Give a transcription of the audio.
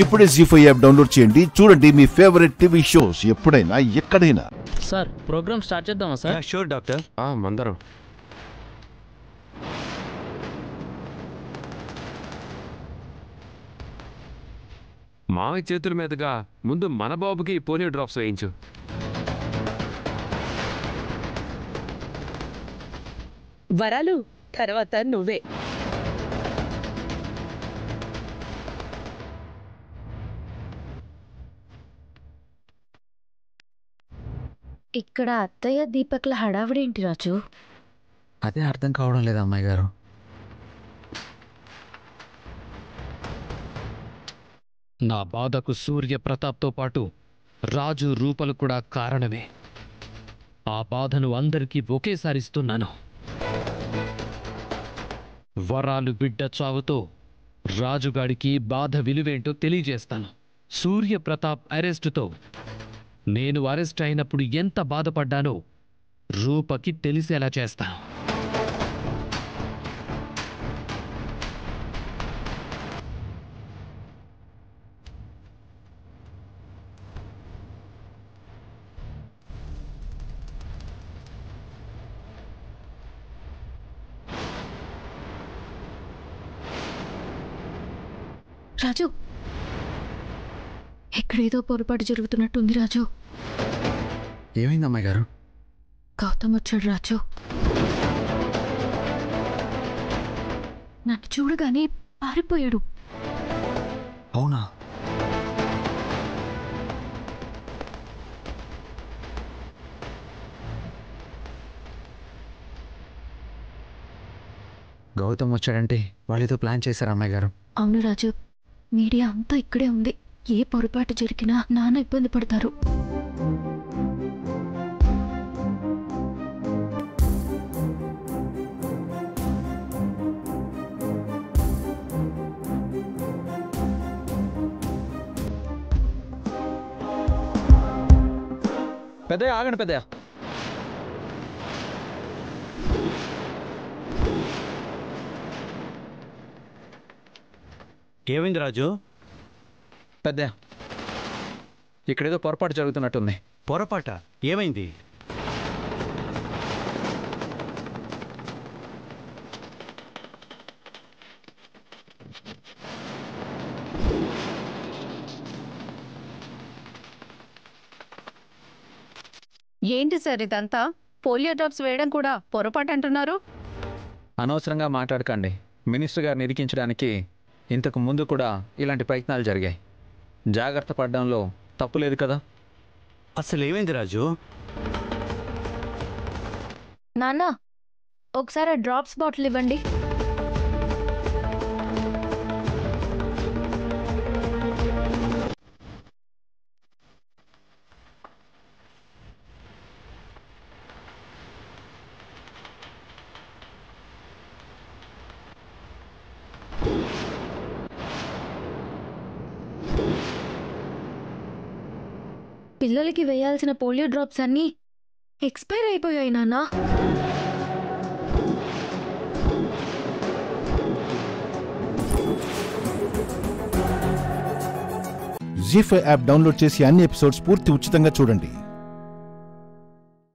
ఇప్పుడే జీ5 app download చేయండి. చూడండి మీ ఫేవరెట్ టీవీ షోస్ ఎప్పుడైనా ఎక్కడైనా. సార్ ప్రోగ్రామ్ స్టార్ట్ చేద్దామా సార్? Sure doctor. మందరం మావి చేతుల మీదుగా ముందు మన బాబుకి పోలియో డ్రాప్స్ వేయించు. వరాలు తర్వాత నువ్వే. ఇక్కడ అత్తయ్య దీపక్ల హడావిడేంటి రాజు? అదే అర్థం కావడం లేదు అమ్మాయి గారు. నా బాధకు సూర్యప్రతాప్తో పాటు రాజు రూపలు కూడా కారణమే. ఆ బాధను అందరికీ ఒకేసారి ఇస్తున్నాను. వరాలు బిడ్డ చావుతో రాజుగాడికి బాధ విలువేంటో తెలియజేస్తాను. సూర్యప్రతాప్ అరెస్టుతో నేను అరెస్ట్ అయినప్పుడు ఎంత బాధపడ్డానో రూపకి తెలిసేలా చేస్తాను. రాజు, ఎక్కడేదో పొరపాటు జరుగుతున్నట్టుంది రాజు. ఏమైంది అమ్మాయి గారు? గౌతమ్ వచ్చాడు రాజు. నన్ను చూడగానే పారిపోయాడు. అవునా? గౌతమ్ వచ్చాడంటే వాళ్ళేదో ప్లాన్ చేశారు అమ్మాయి గారు. అవును రాజు, మీడియా అంతా ఇక్కడే ఉంది. ఏ పొరపాటు జరిగినా నాన్న ఇబ్బంది పడతారు. పెద్దయ్య ఆగండి పెద్దయ్య. ఏమైంది రాజు? పెద్దయ్య, ఇక్కడేదో పొరపాటు జరుగుతున్నట్టుంది. పొరపాట? ఏమైంది? ఏంటి సార్ ఇదంతా? పోలియో డ్రాప్స్ వేయడం కూడా పొరపాటు అంటున్నారు. అనవసరంగా మాట్లాడకండి. మినిస్టర్ గారిని ఇరికించడానికి ఇంతకు ముందు కూడా ఇలాంటి ప్రయత్నాలు జరిగాయి. జాగ్రత్త పడడంలో తప్పు లేదు కదా. అసలు ఏమైంది రాజు? నాన్న, ఒకసారి ఆ డ్రాప్స్ బాటిల్ ఇవ్వండి. పిల్లలకి వేయాల్సిన పోలియో డ్రాప్స్ అన్నీ ఎక్స్పైర్ అయిపోయాయి నాన్న. జీ5 యాప్ డౌన్లోడ్ చేసి అన్ని ఎపిసోడ్స్ పూర్తి ఉచితంగా చూడండి.